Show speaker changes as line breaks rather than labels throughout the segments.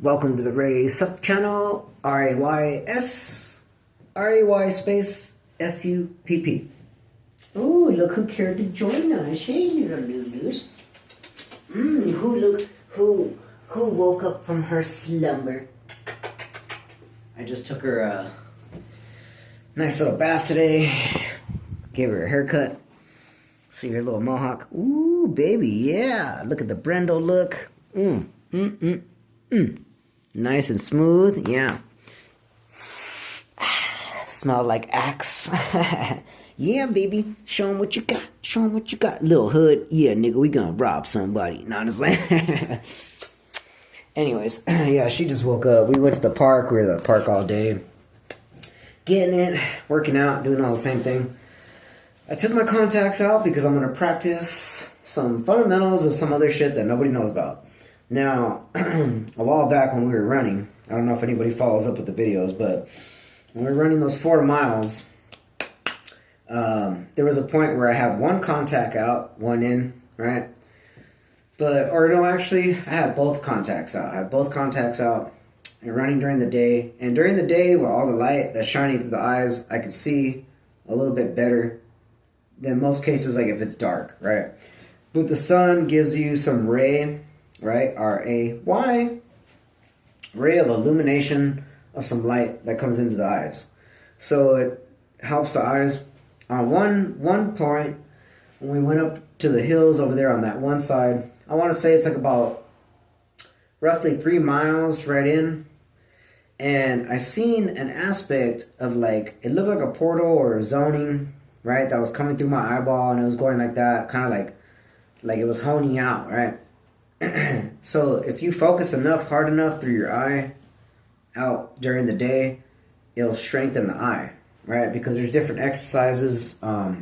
Welcome to the Ray Supp channel, Ray space SUPP. Oh, look who cared to join us. Hey, little lulus. Who woke up from her slumber? I just took her a nice little bath today. Gave her a haircut. See her little mohawk. Ooh, baby, yeah. Look at the Brendo look. Nice and smooth, yeah. Smell like Axe. Yeah, baby. Show 'em what you got. Show 'em what you got. Little hood. Yeah, nigga, we gonna rob somebody. Know what I'm saying? Anyways, yeah, she just woke up. We went to the park. We were at the park all day. Getting it, working out, doing all the same thing. I took my contacts out because I'm gonna practice some fundamentals of some other shit that nobody knows about. Now, a while back when we were running, I don't know if anybody follows up with the videos, but when we were running those 4 miles, there was a point where I had one contact out, one in, right? Actually, I had both contacts out. I had both contacts out and running during the day. And during the day, with all the light that's shining through the eyes, I could see a little bit better than most cases, like if it's dark, right? But the sun gives you some ray, right? R-A-Y, ray of illumination of some light that comes into the eyes. So it helps the eyes. On one point, when we went up to the hills over there on that one side, I want to say it's like about roughly 3 miles right in, and I seen an aspect of like, it looked like a portal or a zoning, right, that was coming through my eyeball, and it was going like that, kind of like it was honing out, right? So if you focus enough, hard enough through your eye out during the day, it'll strengthen the eye, right? Because there's different exercises. I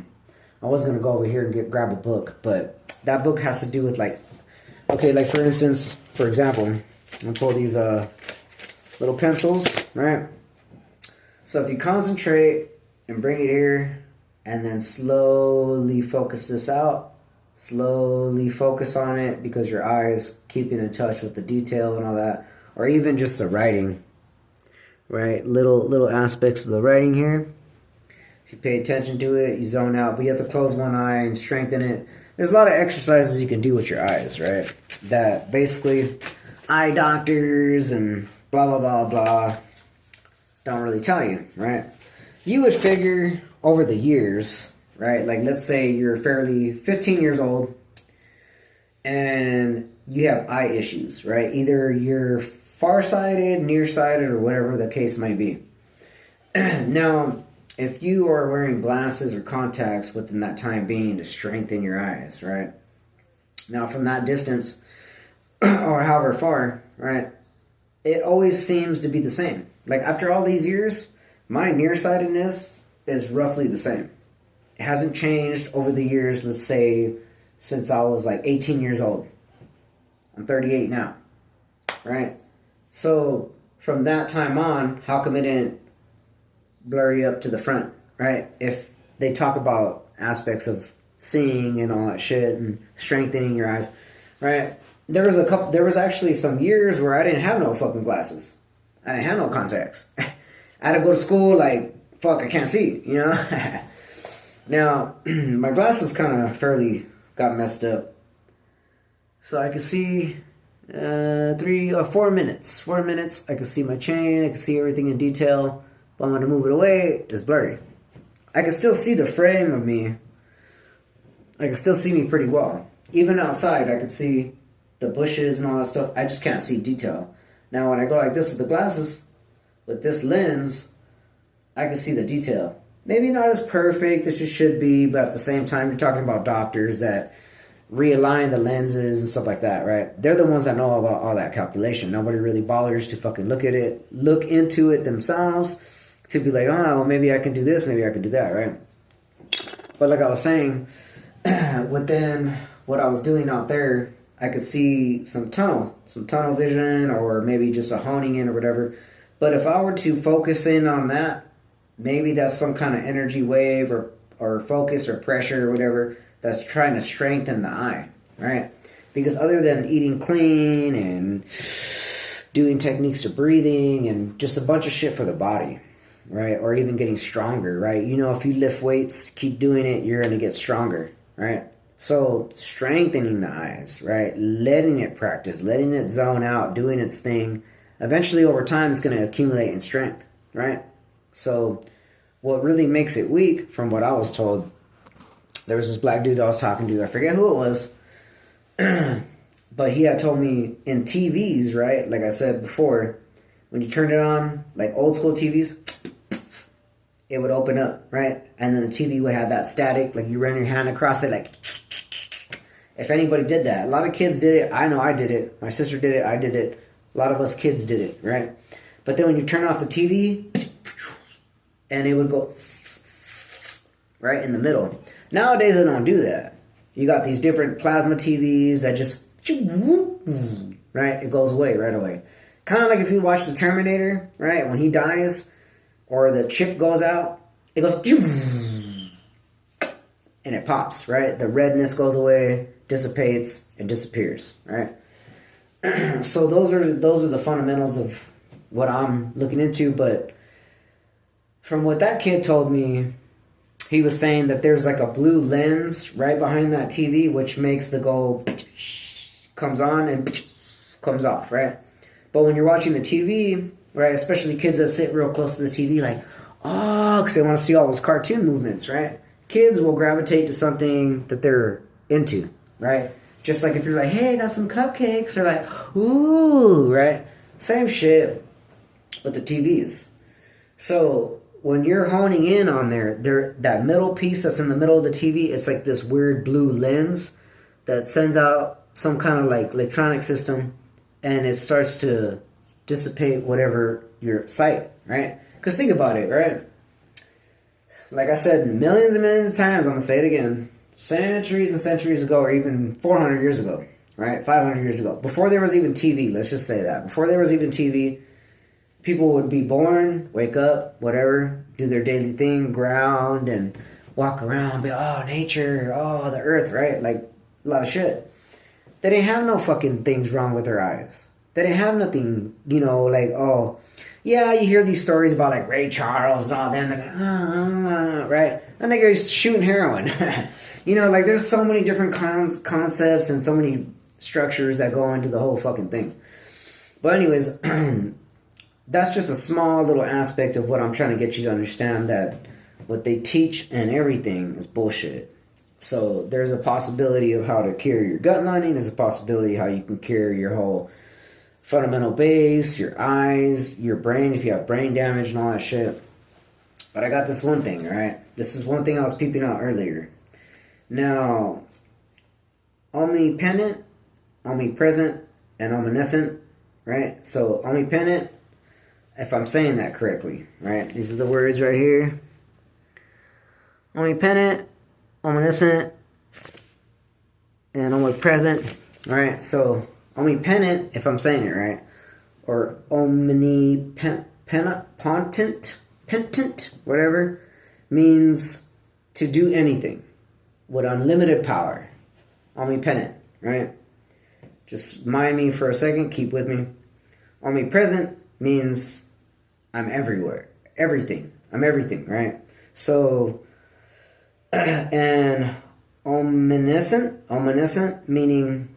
was going to go over here and grab a book, but that book has to do with like, okay, like for instance, for example, I'm going to pull these little pencils, right? So if you concentrate and bring it here and then slowly focus this out, slowly focus on it because your eye is keeping in touch with the detail and all that, or even just the writing, right? Little aspects of the writing here. If you pay attention to it, you zone out, but you have to close one eye and strengthen it. There's a lot of exercises you can do with your eyes, right? That basically eye doctors and blah, blah, blah, blah don't really tell you, right? You would figure over the years, right? Like let's say you're fairly 15 years old and you have eye issues, right? Either you're farsighted, nearsighted, or whatever the case might be. Now, if you are wearing glasses or contacts within that time being to strengthen your eyes, right? Now, from that distance, or however far, right, it always seems to be the same. Like after all these years, my nearsightedness is roughly the same. It hasn't changed over the years, let's say, since I was like 18 years old. I'm 38 now, right? So from that time on, how come it didn't blurry up to the front, right? If they talk about aspects of seeing and all that shit and strengthening your eyes, right? There was actually some years where I didn't have no fucking glasses. I didn't have no contacts. I had to go to school like, fuck, I can't see, you know? Now, my glasses kind of fairly got messed up. So I could see 3 or 4 minutes. 4 minutes, I could see my chain, I could see everything in detail. But I'm going to move it away, it's blurry. I can still see the frame of me. I can still see me pretty well. Even outside, I could see the bushes and all that stuff. I just can't see detail. Now, when I go like this with the glasses, with this lens, I can see the detail. Maybe not as perfect as it should be, but at the same time, you're talking about doctors that realign the lenses and stuff like that, right? They're the ones that know about all that calculation. Nobody really bothers to fucking look into it themselves to be like, oh, well, maybe I can do this, maybe I can do that, right? But like I was saying, within what I was doing out there, I could see some tunnel vision, or maybe just a honing in or whatever. But if I were to focus in on that, maybe that's some kind of energy wave or focus or pressure or whatever that's trying to strengthen the eye, right? Because other than eating clean and doing techniques to breathing and just a bunch of shit for the body, right? Or even getting stronger, right? You know, if you lift weights, keep doing it, you're going to get stronger, right? So strengthening the eyes, right? Letting it practice, letting it zone out, doing its thing. Eventually, over time, it's going to accumulate in strength, right? So what really makes it weak, from what I was told, there was this black dude I was talking to. I forget who it was. But he had told me in TVs, right? Like I said before, when you turn it on, like old school TVs, it would open up, right? And then the TV would have that static, like you run your hand across it, like... If anybody did that, a lot of kids did it. I know I did it. My sister did it. I did it. A lot of us kids did it, right? But then when you turn off the TV, and it would go right in the middle. Nowadays, they don't do that. You got these different plasma TVs that just, right? It goes away right away. Kind of like if you watch the Terminator, right? When he dies or the chip goes out, it goes, and it pops, right? The redness goes away, dissipates, and disappears, right? So those are the fundamentals of what I'm looking into. But from what that kid told me, he was saying that there's like a blue lens right behind that TV, which makes the go comes on and comes off, right? But when you're watching the TV, right, especially kids that sit real close to the TV, like, oh, because they want to see all those cartoon movements, right? Kids will gravitate to something that they're into, right? Just like if you're like, hey, I got some cupcakes, they're like, ooh, right? Same shit with the TVs. So when you're honing in on that middle piece that's in the middle of the TV, it's like this weird blue lens that sends out some kind of like electronic system, and it starts to dissipate whatever your sight, right? Because think about it, right? Like I said millions and millions of times, I'm going to say it again. Centuries and centuries ago, or even 400 years ago, right? 500 years ago. Before there was even TV, let's just say that. Before there was even TV, people would be born, wake up, whatever, do their daily thing, ground, and walk around, be like, oh, nature, oh, the earth, right? Like, a lot of shit. They didn't have no fucking things wrong with their eyes. They didn't have nothing, you know, like, oh... Yeah, you hear these stories about like Ray Charles and all that, and they're like, right? That nigga's shooting heroin. You know, like there's so many different concepts and so many structures that go into the whole fucking thing. But anyways, that's just a small little aspect of what I'm trying to get you to understand, that what they teach and everything is bullshit. So there's a possibility of how to cure your gut lining. There's a possibility how you can cure your whole fundamental base, your eyes, your brain, if you have brain damage and all that shit. But I got this one thing, right? This is one thing I was peeping out earlier. Now, omnipotent, omnipresent, and omniscient, right? So, omnipotent, if I'm saying that correctly, right? These are the words right here. Omnipotent, omniscient, and omnipresent, right? So, omnipotent, if I'm saying it right, or omnipotent, whatever, means to do anything with unlimited power. Omnipotent, right? Just mind me for a second, keep with me. Omnipresent means I'm everywhere, everything. I'm everything, right? So, and omniscient meaning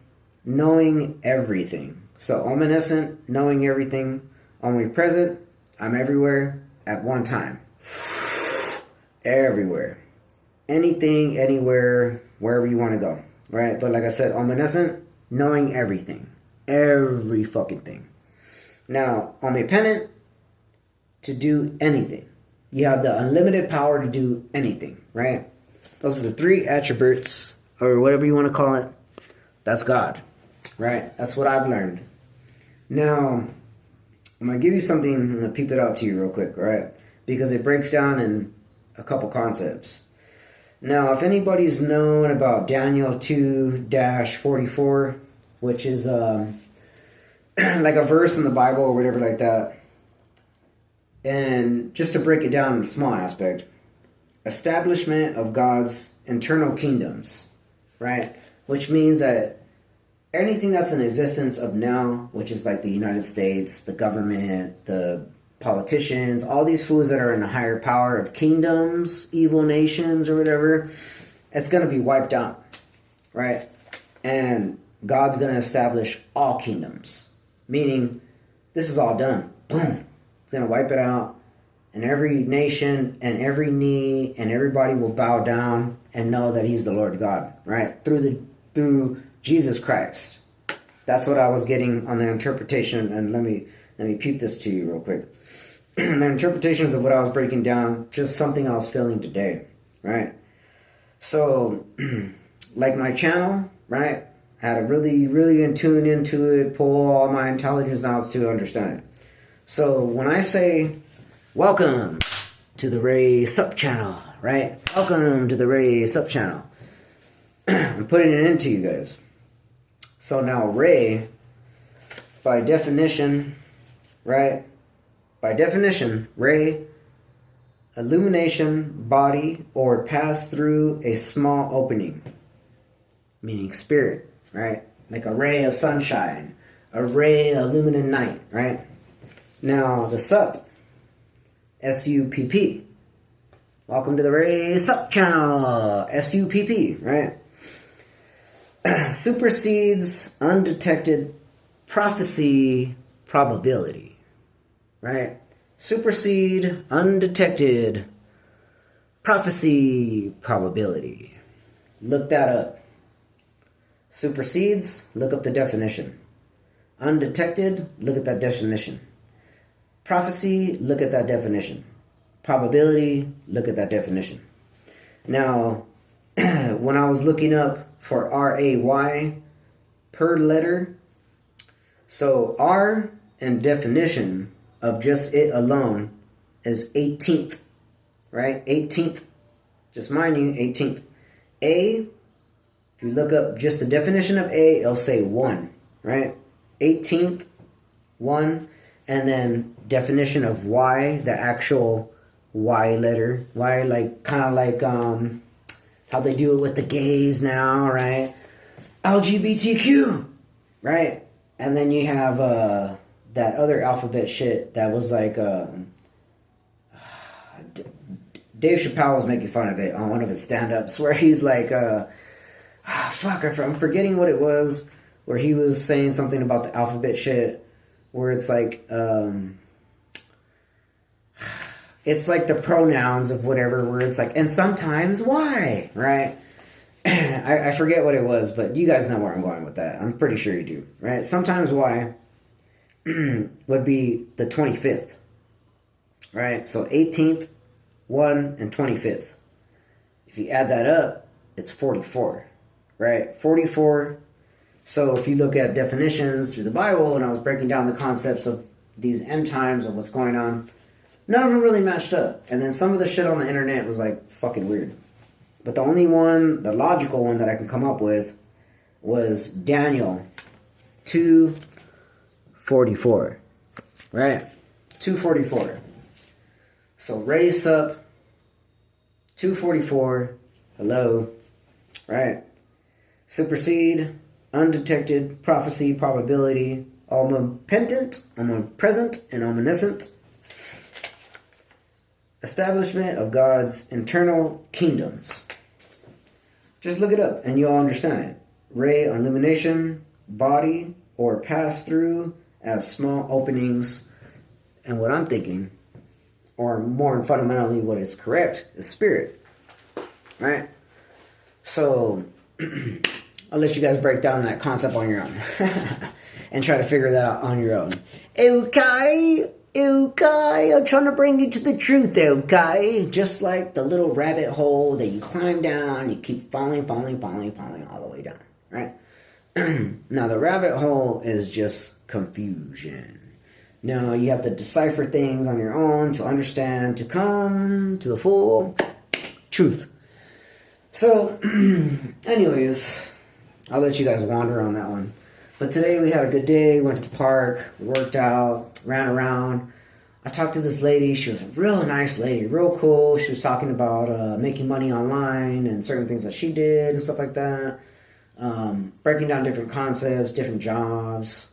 knowing everything. So omniscient, knowing everything. Omnipresent, I'm everywhere at one time. Everywhere. Anything, anywhere, wherever you want to go. Right? But like I said, omniscient, knowing everything. Every fucking thing. Now, omnipotent, to do anything. You have the unlimited power to do anything. Right? Those are the three attributes, or whatever you want to call it. That's God. Right? That's what I've learned. Now, I'm going to give you something, I'm going to peep it out to you real quick, right? Because it breaks down in a couple concepts. Now, if anybody's known about Daniel 2-44, which is like a verse in the Bible or whatever like that, and just to break it down in a small aspect, establishment of God's internal kingdoms, right? Which means that anything that's in existence of now, which is like the United States, the government, the politicians, all these fools that are in a higher power of kingdoms, evil nations, or whatever, it's going to be wiped out, right? And God's going to establish all kingdoms, meaning this is all done. Boom. He's going to wipe it out, and every nation and every knee and everybody will bow down and know that He's the Lord God, right? Through Jesus Christ. That's what I was getting on the interpretation, and let me peep this to you real quick. The interpretations of what I was breaking down, just something I was feeling today, right? So, like my channel, right? I had to really, really tune into it, pull all my intelligence out to understand it. So when I say, welcome to the Ray Supp channel, right? Welcome to the Ray Supp channel. I'm putting it into you guys. So now Ray, by definition, right? By definition, Ray, illumination, body, or pass through a small opening, meaning spirit, right? Like a ray of sunshine, a ray of luminous night, right? Now, the supp, S-U-P-P. Welcome to the Ray Supp channel, S-U-P-P, right? Supersedes undetected prophecy probability, right? Supersede undetected prophecy probability. Look that up. Supersedes, look up the definition. Undetected, look at that definition. Prophecy, look at that definition. Probability, look at that definition. Now, when I was looking up for R-A-Y per letter, so R and definition of just it alone is 18th, right? 18th. Just mind you, 18th. A, if you look up just the definition of A, it'll say 1, right? 18th, 1, and then definition of Y, the actual Y letter. Y, like, kind of like how they do it with the gays now, right? LGBTQ, right? And then you have that other alphabet shit that was like Dave Chappelle was making fun of it on one of his stand-ups where he's like I'm forgetting what it was, where he was saying something about the alphabet shit where it's like it's like the pronouns of whatever, where it's like, and sometimes why, right? I forget what it was, but you guys know where I'm going with that. I'm pretty sure you do, right? Sometimes why would be the 25th, right? So 18th, 1, and 25th. If you add that up, it's 44, right? 44. So if you look at definitions through the Bible, and I was breaking down the concepts of these end times and what's going on, none of them really matched up. And then some of the shit on the internet was like fucking weird. But the only one, the logical one that I can come up with was Daniel 2:44, right? 2:44. So raise up 2:44. Hello, right? Supersede undetected prophecy probability, omnipotent, omnipresent, and omniscient. Establishment of God's internal kingdoms. Just look it up and you'll understand it. Ray, illumination, body, or pass through as small openings. And what I'm thinking, or more fundamentally what is correct, is spirit. Right? So, I'll let you guys break down that concept on your own. And try to figure that out on your own. Okay? Okay, I'm trying to bring you to the truth, okay? Just like the little rabbit hole that you climb down, you keep falling all the way down, right? Now, the rabbit hole is just confusion. Now, you have to decipher things on your own to understand, to come to the full truth. So, anyways, I'll let you guys wander on that one. But today we had a good day, went to the park, worked out, ran around. I talked to this lady. She was a real nice lady, real cool. She was talking about making money online and certain things that she did and stuff like that. breaking down different concepts, different jobs.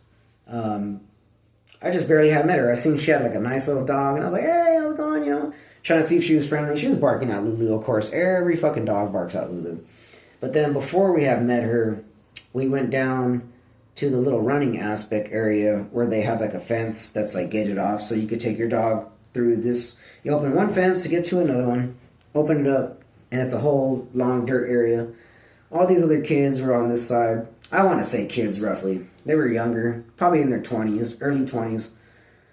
I just barely had met her. I seen she had like a nice little dog, and I was like, hey, how's it going? You know, trying to see if she was friendly. She was barking at Lulu, of course. Every fucking dog barks at Lulu. But then before we had met her, we went down to the little running aspect area where they have like a fence that's like gated off, so you could take your dog through this. You open one fence to get to another one, open it up, and it's a whole long dirt area. All these other kids were on this side. I want to say kids, roughly. They were younger, probably in their 20s, early 20s.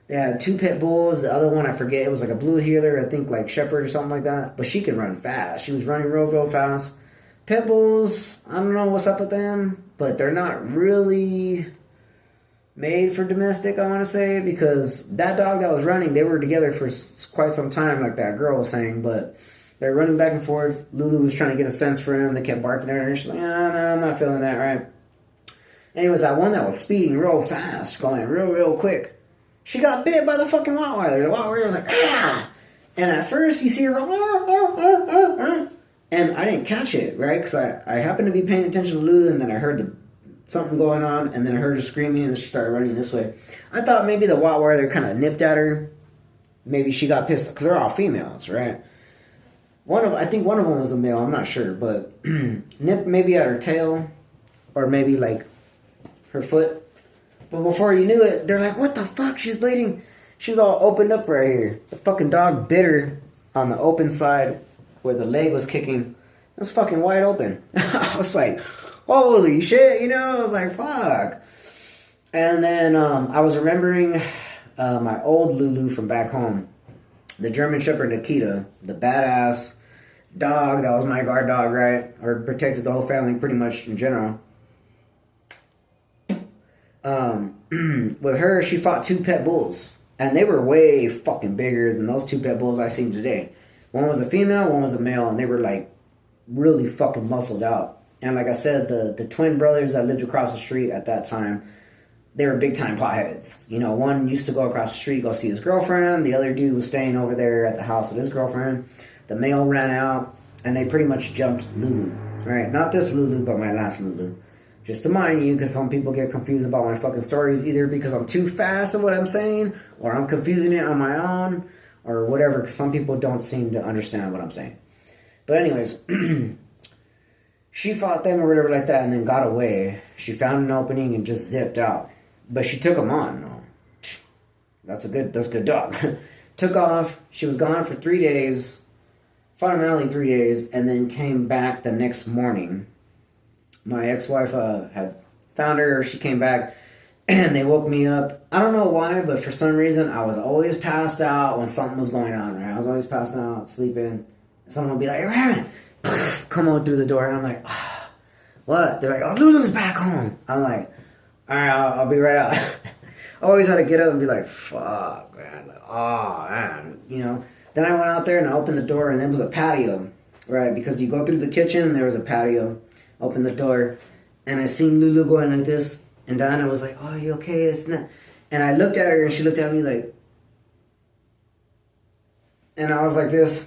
They had 2 pit bulls. The other one, I forget, it was like a blue heeler, I think like shepherd or something like that. But she could run fast. She was running real fast. Pit bulls, I don't know what's up with them, but they're not really made for domestic, I want to say, because that dog that was running, they were together for quite some time, like that girl was saying, but they're running back and forth. Lulu was trying to get a sense for him. They kept barking at her, and she's like, no, I'm not feeling that right. Anyways, that one that was speeding real fast, going real quick, she got bit by the fucking Rottweiler. The Rottweiler was like, ah! And at first, you see her go, and I didn't catch it, right? Because I happened to be paying attention to Lulu, and then I heard something going on, and then I heard her screaming, and she started running this way. I thought maybe the Rottweiler kind of nipped at her. Maybe she got pissed, because they're all females, right? I think one of them was a male, I'm not sure, but nipped maybe at her tail, or maybe like her foot. But before you knew it, they're like, what the fuck? She's bleeding. She's all opened up right here. The fucking dog bit her on the open side where the leg was kicking. It was fucking wide open. I was like, holy shit, you know? I was like, fuck. And then I was remembering my old Lulu from back home. The German Shepherd Nikita, the badass dog that was my guard dog, right? Or protected the whole family pretty much in general. With her, she fought 2 pit bulls. And they were way fucking bigger than those 2 pit bulls I seen today. One was a female, one was a male, and they were like really fucking muscled out. And like I said, the twin brothers that lived across the street at that time, they were big time potheads. You know, one used to go across the street, go see his girlfriend. The other dude was staying over there at the house with his girlfriend. The male ran out, and they pretty much jumped Lulu. Right? Not this Lulu, but my last Lulu. Just to mind you, because some people get confused about my fucking stories, either because I'm too fast at what I'm saying, or I'm confusing it on my own, or whatever, because some people don't seem to understand what I'm saying. But anyways, she fought them or whatever like that, and then got away. She found an opening and just zipped out. But she took them on. No. That's a good dog. Took off. She was gone for 3 days, fundamentally 3 days, and then came back the next morning. My ex-wife had found her. She came back, and they woke me up. I don't know why, but for some reason, I was always passed out when something was going on, right? I was always passed out, sleeping. Someone would be like, Ryan, come on through the door, and I'm like, oh, what? They're like, oh, Lulu's back home. I'm like, all right, I'll be right out. I always had to get up and be like, fuck, man. Like, oh, man. You know? Then I went out there and I opened the door, and there was a patio, right? Because you go through the kitchen, and there was a patio. Opened the door, and I seen Lulu going like this, and Diana was like, oh, are you okay? It's not. And I looked at her, and she looked at me like, and I was like this.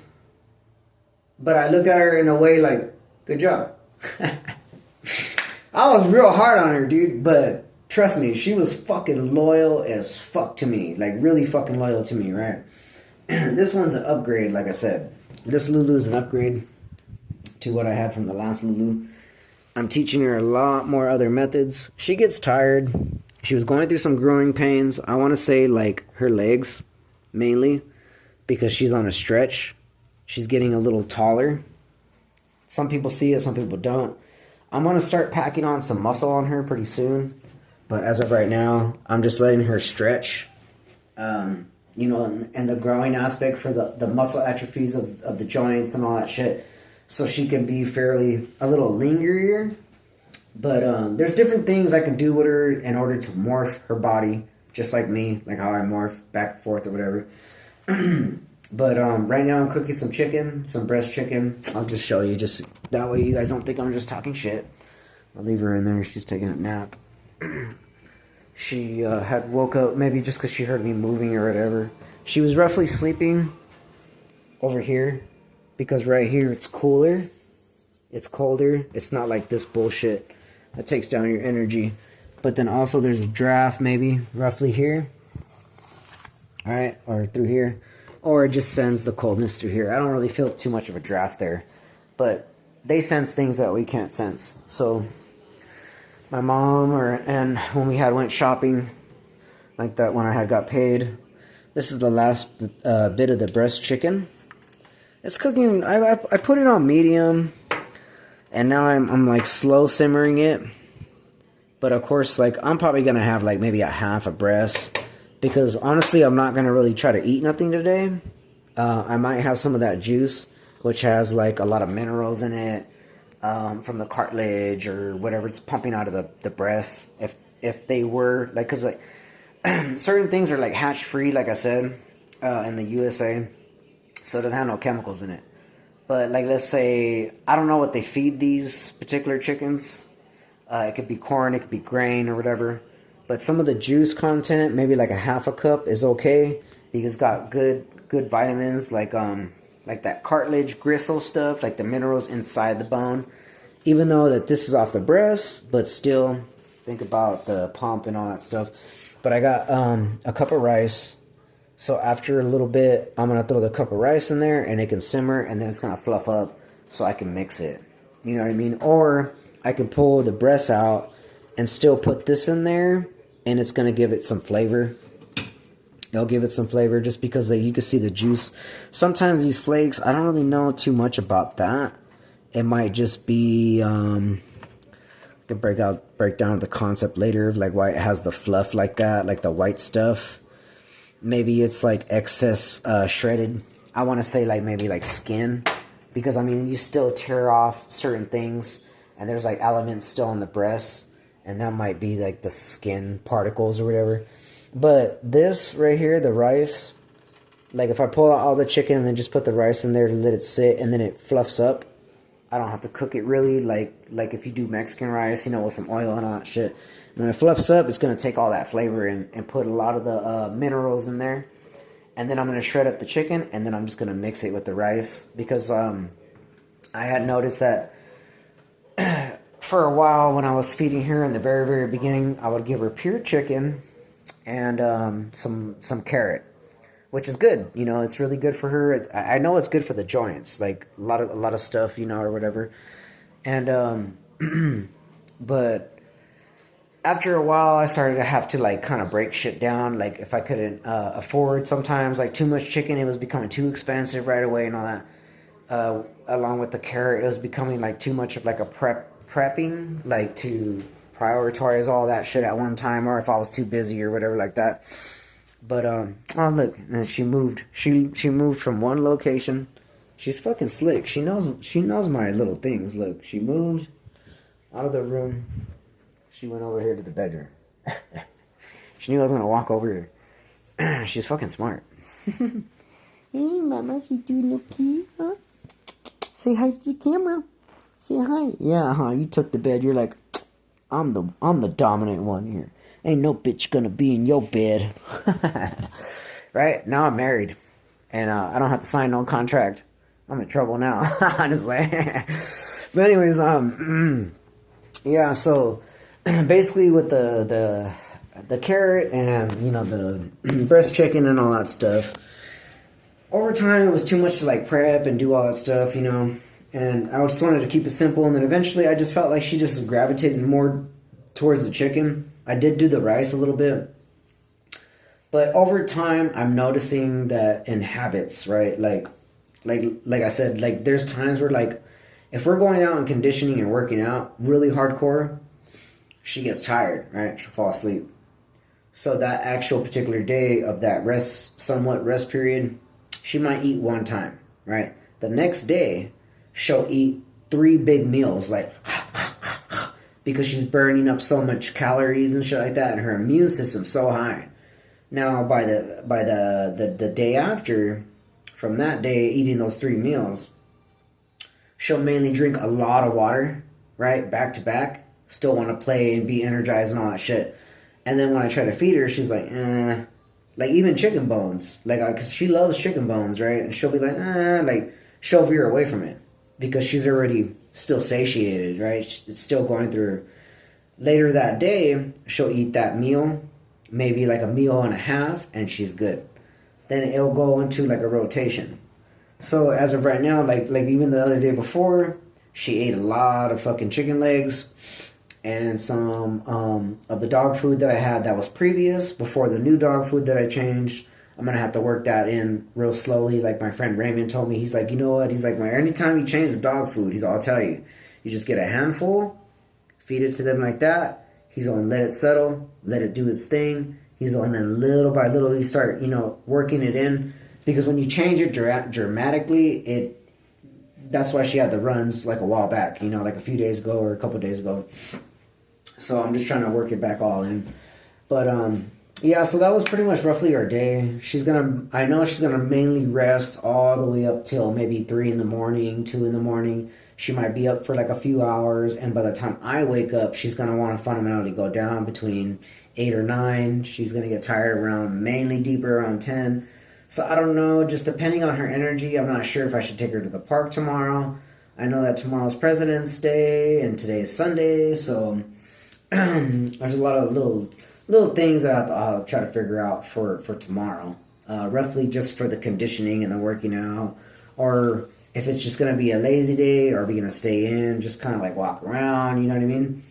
But I looked at her in a way like, good job. I was real hard on her, dude, but trust me, she was fucking loyal as fuck to me. Like, really fucking loyal to me, right? This one's an upgrade, like I said. This Lulu is an upgrade to what I had from the last Lulu. I'm teaching her a lot more other methods. She gets tired. She was going through some growing pains. I want to say, like, her legs, mainly, because she's on a stretch. She's getting a little taller. Some people see it, some people don't. I'm going to start packing on some muscle on her pretty soon. But as of right now, I'm just letting her stretch. You know, and the growing aspect for the muscle atrophies of the joints and all that shit. So she can be a little lingerier. But there's different things I can do with her in order to morph her body. Just like me, like how I morph back and forth or whatever. But right now I'm cooking some chicken, some breast chicken. I'll just show you, just that way you guys don't think I'm just talking shit. I'll leave her in there. She's taking a nap. She had woke up, maybe just because she heard me moving or whatever. She was roughly sleeping over here. Because right here it's cooler. It's colder. It's not like this bullshit That takes down your energy. But then also there's a draft maybe roughly here. All right, or through here. Or it just sends the coldness through here. I don't really feel too much of a draft there. But they sense things that we can't sense. So my mom and when we went shopping like that when I had got paid, this is the last bit of the breast chicken. It's cooking. I put it on medium, and now I'm like slow simmering it. But of course, like I'm probably gonna have like maybe a half a breast, because honestly I'm not gonna really try to eat nothing today. I might have some of that juice, which has like a lot of minerals in it, from the cartilage or whatever it's pumping out of the breast. If they were like, cause like certain things are like hatch free, like I said, in the USA. So it doesn't have no chemicals in it. But like, let's say, I don't know what they feed these particular chickens. It could be corn, it could be grain or whatever. But some of the juice content, maybe like a half a cup is okay, because it's got good vitamins, like that cartilage gristle stuff, like the minerals inside the bone. Even though that this is off the breast, but still think about the pump and all that stuff. But I got a cup of rice. So after a little bit, I'm going to throw the cup of rice in there, and it can simmer, and then it's going to fluff up so I can mix it. You know what I mean? Or I can pull the breast out and still put this in there, and it's going to give it some flavor. It'll give it some flavor just because you can see the juice. Sometimes these flakes, I don't really know too much about that. It might just be, I can break down the concept later of like why it has the fluff like that, like the white stuff. Maybe it's like excess shredded. I want to say like maybe like skin, because I mean you still tear off certain things, and there's like elements still on the breast, and that might be like the skin particles or whatever. But this right here, the rice, like if I pull out all the chicken and then just put the rice in there to let it sit, and then it fluffs up, I don't have to cook it really like if you do Mexican rice, you know, with some oil and all that shit. When it fluffs up, it's going to take all that flavor and put a lot of the minerals in there. And then I'm going to shred up the chicken, and then I'm just going to mix it with the rice. Because I had noticed that for a while when I was feeding her in the very, very beginning, I would give her pure chicken and some carrot, which is good. You know, it's really good for her. I know it's good for the joints, like a lot of stuff, you know, or whatever. And but after a while, I started to have to like kind of break shit down. Like if I couldn't afford sometimes like too much chicken, it was becoming too expensive right away and all that. Along with the carrot, it was becoming like too much of like a prepping, like to prioritize all that shit at one time, or if I was too busy or whatever like that. But oh look, and she moved. She moved from one location. She's fucking slick. She knows my little things. Look, she moved out of the room. She went over here to the bedroom. She knew I was gonna walk over here. She's fucking smart. Hey, mama, you doing okay, huh? Say hi to the camera. Say hi. Yeah, huh? You took the bed. You're like, I'm the dominant one here. Ain't no bitch gonna be in your bed. Right? Now I'm married, and I don't have to sign no contract. I'm in trouble now. Honestly. But anyways, yeah. So basically, with the carrot and, you know, the breast chicken and all that stuff, over time it was too much to like prep and do all that stuff, you know. And I just wanted to keep it simple. And then eventually, I just felt like she just gravitated more towards the chicken. I did do the rice a little bit. But over time, I'm noticing that in habits, right? Like I said, like there's times where like if we're going out and conditioning and working out really hardcore, she gets tired, right? She'll fall asleep. So that actual particular day of that somewhat rest period, she might eat one time, right? The next day, she'll eat 3 big meals, like because she's burning up so much calories and shit like that, and her immune system's so high. Now, by the day after, from that day eating those 3 meals, she'll mainly drink a lot of water, right, back to back. Still want to play and be energized and all that shit. And then when I try to feed her, she's like, like even chicken bones, like, cause she loves chicken bones, right? And she'll be like, she'll veer away from it because she's already still satiated, right? It's still going through Later that day, she'll eat that meal, maybe like a meal and a half, and she's good. Then it'll go into like a rotation. So as of right now, like even the other day before, she ate a lot of fucking chicken legs and some of the dog food that I had that was previous before the new dog food that I changed. I'm gonna have to work that in real slowly. Like my friend Raymond told me, he's like, you know what? He's like, anytime you change the dog food, I'll tell you, you just get a handful, feed it to them like that. He's gonna let it settle, let it do its thing. He's gonna then little by little, you start, working it in. Because when you change it dramatically, that's why she had the runs like a while back, like a few days ago or a couple days ago. So I'm just trying to work it back all in. But yeah, so that was pretty much roughly our day. I know she's gonna mainly rest all the way up till maybe 3 in the morning, 2 in the morning. She might be up for like a few hours, and by the time I wake up, she's gonna want to fundamentally go down between 8 or 9. She's gonna get tired mainly deeper around 10. So I don't know, just depending on her energy, I'm not sure if I should take her to the park tomorrow. I know that tomorrow's President's Day and today is Sunday, so there's a lot of little things that I'll try to figure out for tomorrow. Roughly just for the conditioning and the working out, or if it's just going to be a lazy day, or are we going to stay in, just kind of like walk around, you know what I mean?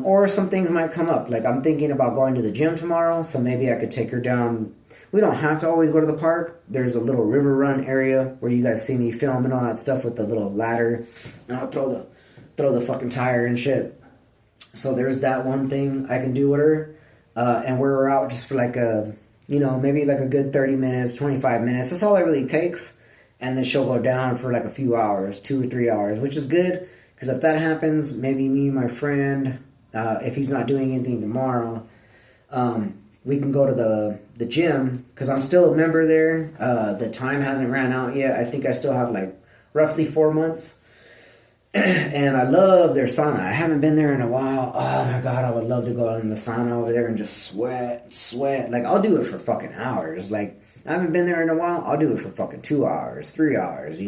Or some things might come up. Like I'm thinking about going to the gym tomorrow, so maybe I could take her down. We don't have to always go to the park. There's a little river run area where you guys see me film and all that stuff with the little ladder. And I'll throw the fucking tire and shit. So there's that one thing I can do with her. And we're out just for like maybe like a good 30 minutes, 25 minutes. That's all it really takes. And then she'll go down for like a few hours, 2 or 3 hours, which is good. Because if that happens, maybe me and my friend, if he's not doing anything tomorrow, we can go to the gym, because I'm still a member there. The time hasn't ran out yet. I think I still have like roughly 4 months. And I love their sauna. I haven't been there in a while. Oh my God, I would love to go in the sauna over there and just sweat. Like, I'll do it for fucking hours. Like, I haven't been there in a while. I'll do it for fucking 2 hours, 3 hours,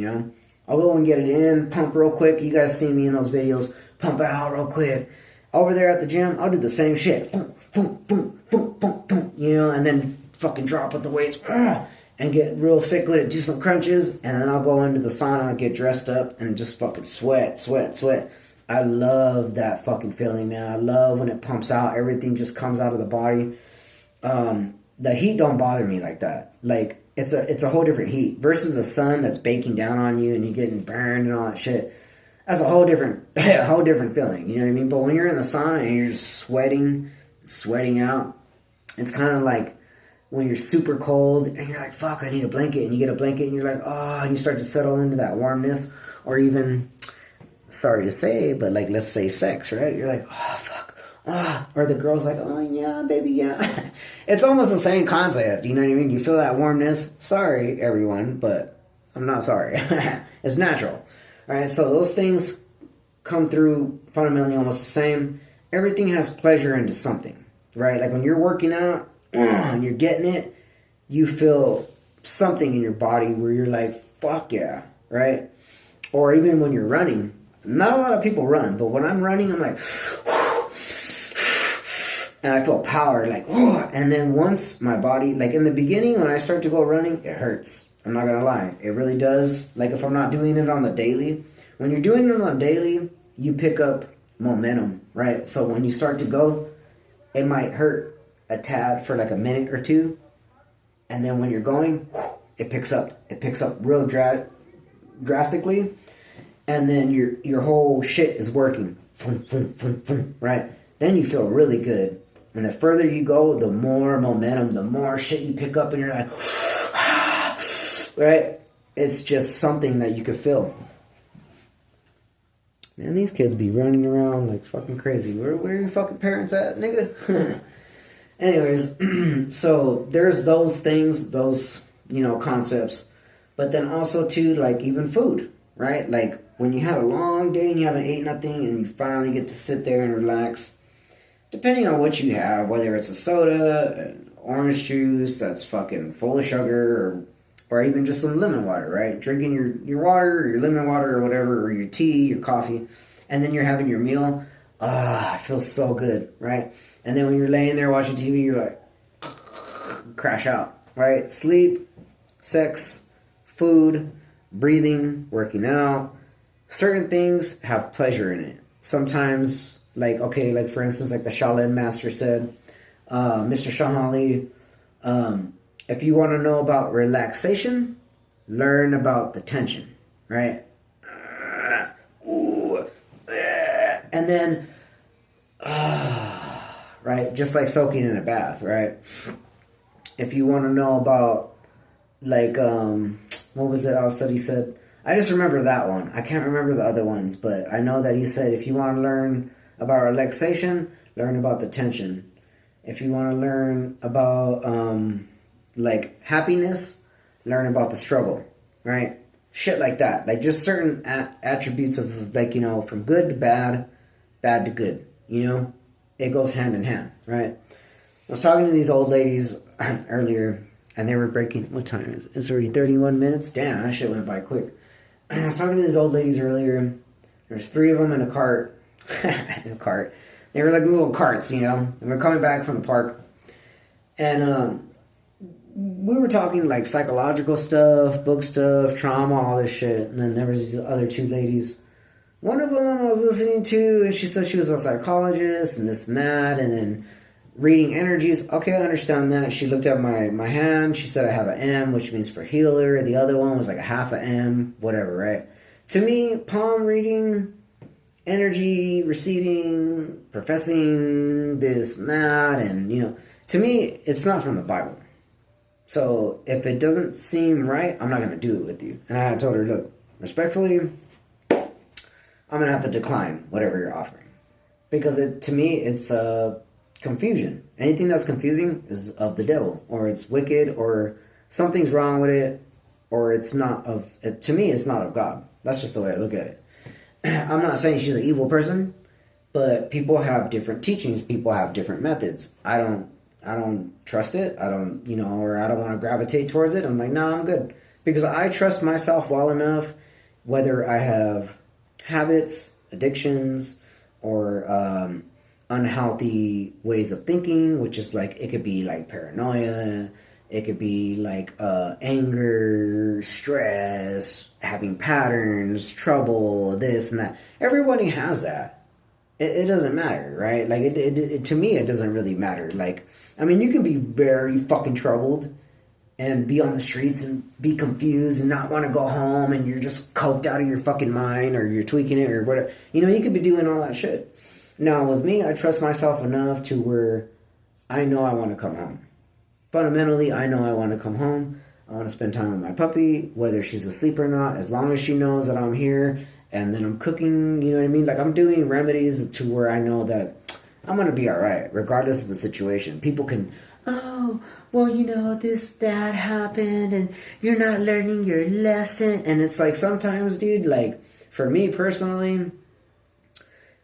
I'll go and get it in, pump real quick. You guys see me in those videos. Pump it out real quick. Over there at the gym, I'll do the same shit. Boom, boom, boom, boom, boom, boom, and then fucking drop with the weights. And get real sick with it, do some crunches, and then I'll go into the sauna, get dressed up, and just fucking sweat. I love that fucking feeling, man. I love when it pumps out. Everything just comes out of the body. The heat don't bother me like that. Like, it's a whole different heat. Versus the sun that's baking down on you and you're getting burned and all that shit. That's a whole different feeling, you know what I mean? But when you're in the sauna and you're just sweating out, it's kind of like when you're super cold and you're like, fuck, I need a blanket. And you get a blanket and you're like, oh, and you start to settle into that warmness. Or even, sorry to say, but like, let's say sex, right? You're like, oh, fuck. Oh. Or the girl's like, oh, yeah, baby, yeah. It's almost the same concept, you know what I mean? You feel that warmness. Sorry, everyone, but I'm not sorry. It's natural. All right, so those things come through fundamentally almost the same. Everything has pleasure into something, right? Like when you're working out, and you're getting it, you feel something in your body where you're like, fuck yeah, right? Or even when you're running. Not a lot of people run, but when I'm running, I'm like, and I feel power, like, and then once my body, like in the beginning, when I start to go running, it hurts. I'm not gonna lie. It really does. Like if I'm not doing it on the daily. When you're doing it on the daily, you pick up momentum, right? So when you start to go, it might hurt a tad for like a minute or two, and then when you're going, it picks up real drastically, and then your whole shit is working, right? Then you feel really good, and the further you go, the more momentum, the more shit you pick up, and you're like, right? It's just something that you could feel. Man, these kids be running around like fucking crazy. Where are your fucking parents at, nigga? Anyways, so there's those things, those, concepts. But then also, too, like even food, right? Like when you have a long day and you haven't ate nothing and you finally get to sit there and relax, depending on what you have, whether it's a soda, orange juice that's fucking full of sugar, or even just some lemon water, right? Drinking your water or your lemon water or whatever, or your tea, your coffee, and then you're having your meal. it feels so good, right? And then when you're laying there watching TV, you're like, crash out, right? Sleep, sex, food, breathing, working out. Certain things have pleasure in it. Sometimes, like for instance, like the Shaolin master said, Mr. Shahali, if you want to know about relaxation, learn about the tension, right? And then, right, just like soaking in a bath, right? If you want to know about, like, what was it else that he said? I just remember that one. I can't remember the other ones, but I know that he said if you want to learn about relaxation, learn about the tension. If you want to learn about, like, happiness, learn about the struggle, right? Shit like that. Like, just certain attributes of, like, you know, from good to bad, bad to good, you know? It goes hand in hand, right? I was talking to these old ladies earlier, and they were breaking... What time is it? It's already 31 minutes? Damn, that shit went by quick. I was talking to these old ladies earlier. There's 3 of them in a cart. In a cart. They were like little carts, you know? And we're coming back from the park. And we were talking like psychological stuff, book stuff, trauma, all this shit. And then there was these other 2 ladies. One of them I was listening to, and she said she was a psychologist and this and that. And then reading energies. Okay, I understand that. She looked at my hand. She said I have an M, which means for healer. The other one was like a half a M, whatever, right? To me, palm reading, energy, receiving, professing, this and that, and, you know, to me, it's not from the Bible. So if it doesn't seem right, I'm not going to do it with you. And I told her, look, respectfully, I'm going to have to decline whatever you're offering. Because to me, it's confusion. Anything that's confusing is of the devil, or it's wicked, or something's wrong with it, or it's not of... To me, it's not of God. That's just the way I look at it. I'm not saying she's an evil person, but people have different teachings. People have different methods. I don't trust it. I don't, you know, or I don't want to gravitate towards it. I'm like, no, I'm good. Because I trust myself well enough, whether I have habits, addictions, or unhealthy ways of thinking, which is like, it could be like paranoia, it could be like anger, stress, having patterns, trouble, this and that. Everybody has that. It doesn't matter, right? Like, it to me, it doesn't really matter. Like, I mean, you can be very fucking troubled and be on the streets and be confused and not want to go home, and you're just coked out of your fucking mind, or you're tweaking it, or whatever. You know, you could be doing all that shit. Now, with me, I trust myself enough to where I know I want to come home. Fundamentally, I know I want to come home. I want to spend time with my puppy, whether she's asleep or not, as long as she knows that I'm here, and then I'm cooking, you know what I mean? Like, I'm doing remedies to where I know that I'm going to be all right, regardless of the situation. People can, oh, well, you know, this, that happened, and you're not learning your lesson. And it's like, sometimes, dude, like, for me personally,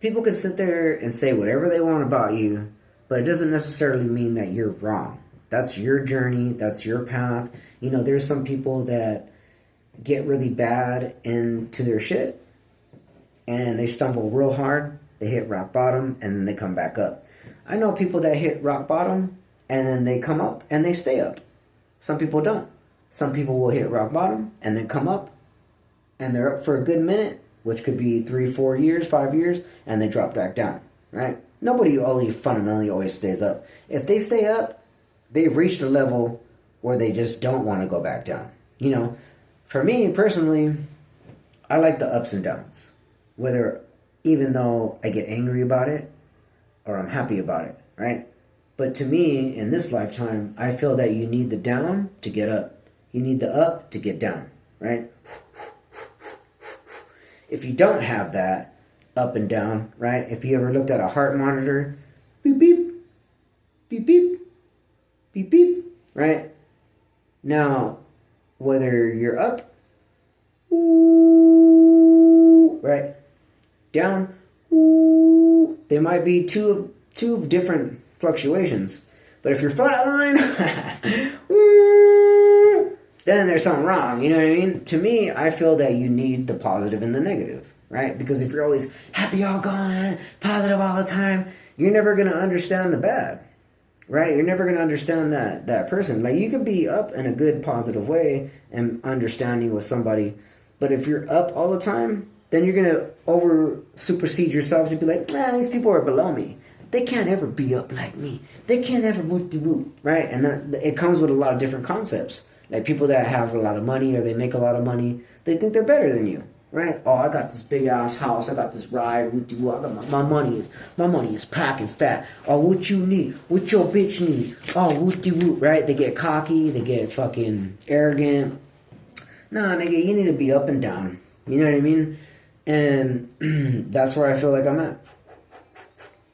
people can sit there and say whatever they want about you, but it doesn't necessarily mean that you're wrong. That's your journey. That's your path. You know, there's some people that get really bad into their shit, and they stumble real hard. They hit rock bottom, and then they come back up. I know people that hit rock bottom, and then they come up, and they stay up. Some people don't. Some people will hit rock bottom, and then come up, and they're up for a good minute, which could be 3, 4 years, 5 years, and they drop back down, right? Nobody only fundamentally always stays up. If they stay up, they've reached a level where they just don't want to go back down. You know, for me personally, I like the ups and downs. Whether, even though I get angry about it, or I'm happy about it, right? But to me, in this lifetime, I feel that you need the down to get up. You need the up to get down, right? If you don't have that up and down, right? If you ever looked at a heart monitor, beep, beep, beep, beep, beep, beep, right? Now, whether you're up, ooh, right? Down, ooh, there might be two of different fluctuations. But if you're flatline, then there's something wrong. You know what I mean? To me, I feel that you need the positive and the negative. right? Because if you're always happy all going, positive all the time, you're never going to understand the bad, right? You're never going to understand that person. Like, you can be up in a good, positive way and understanding with somebody, but if you're up all the time, then you're going to supersede yourself and be like, these people are below me. They can't ever be up like me. They can't ever whoop-de-whoop, right? And it comes with a lot of different concepts. Like, people that have a lot of money or they make a lot of money, they think they're better than you, right? Oh, I got this big-ass house. I got this ride. Whoop-de-whoop. I got my money is packing fat. Oh, what you need? What your bitch need? Oh, whoop-de-whoop, right? They get cocky. They get fucking arrogant. Nah, nigga, you need to be up and down. You know what I mean? And that's where I feel like I'm at.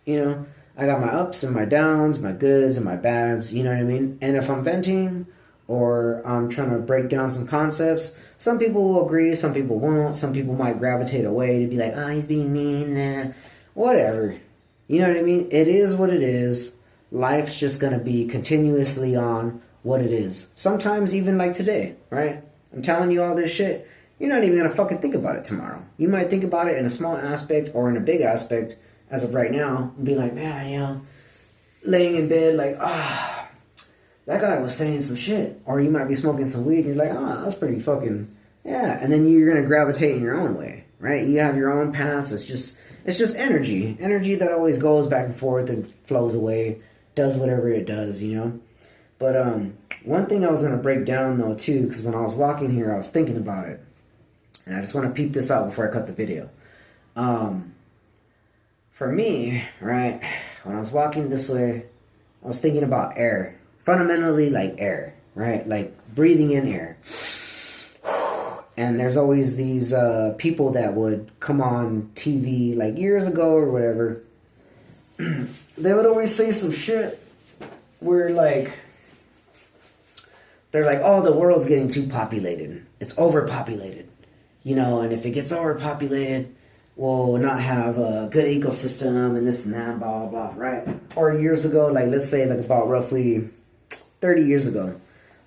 You know, I got my ups and my downs, my goods and my bads, you know what I mean? And if I'm venting or I'm trying to break down some concepts, some people will agree, some people won't. Some people might gravitate away to be like, he's being mean, whatever. You know what I mean? It is what it is. Life's just going to be continuously on what it is. Sometimes even like today, right? I'm telling you all this shit. You're not even going to fucking think about it tomorrow. You might think about it in a small aspect or in a big aspect as of right now, and be like, man, you know, laying in bed like, that guy was saying some shit. Or you might be smoking some weed and you're like, that's pretty fucking, yeah. And then you're going to gravitate in your own way, right? You have your own paths. It's just energy. Energy that always goes back and forth and flows away, does whatever it does, you know? But one thing I was going to break down, though, too, because when I was walking here, I was thinking about it. And I just want to peep this out before I cut the video. For me, right, when I was walking this way, I was thinking about air. Fundamentally, like air, right? Like breathing in air. And there's always these people that would come on TV like years ago or whatever. They would always say some shit where like, they're like, the world's getting too populated. It's overpopulated. You know, and if it gets overpopulated, we'll not have a good ecosystem and this and that, blah, blah, blah, right? Or years ago, like let's say like about roughly 30 years ago,